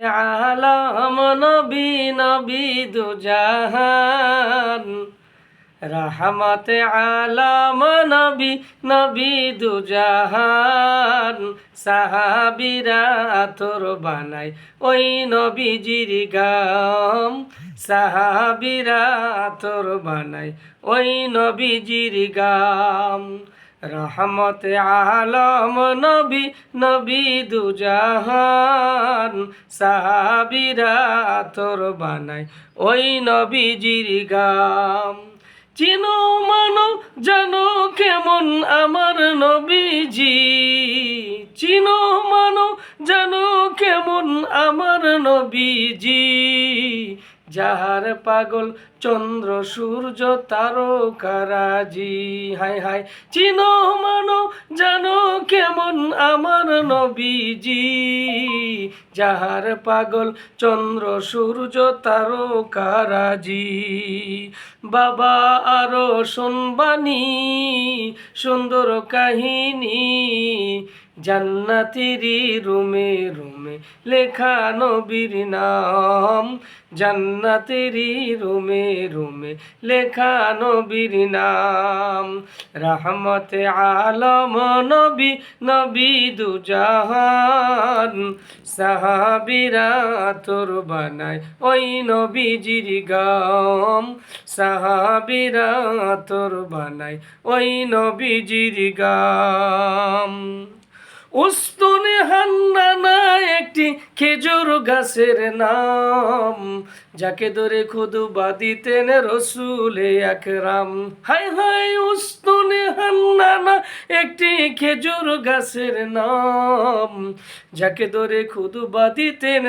আলম নবী নবী দুজাহান রহমতে আলম নবী নবী দুজাহান সাহাবীরা তোর বানাই ওই নবীজির গাম সাহাবীরা তোর বানাই ওই নবীজির গাম রহমতে আলম নবী নবী দুজাহান সাহাবীরা তোর বানাই ওই নবীজির গাম চিনো মানো জানো কেমন আমার নবীজি চিনো মানো জানো কেমন আমার নবীজি যাহার পাগল চন্দ্র সূর্য তারকারাজি হায় হায় চিনো মানো জানো কেমন আমার নবীজি যাহার পাগল চন্দ্র সূর্য তারকারাজি বাবা আরো শুনবানি সুন্দর কাহিনী জান্নাতেরি রুমে রুমে লেখা নবীর নাম জান্নাতেরি রুমে রুমে লেখা নবীর নাম রহমতে আলম নবী নবী দুজাহান সাহাবীরা তোর বানায় ওই নবীজির গাম সাহাবীরা তোর বানায় ওই নবীজির গাম উস্তুনে হান্নানা একটি খেজুর গাছের নাম যাকে ধরে খুদবা দিতেন রসুলে আকরাম হায় হায় উস্তুনে হান্নানা একটি খেজুর গাছের নাম যাকে ধরে খুদবা দিতেন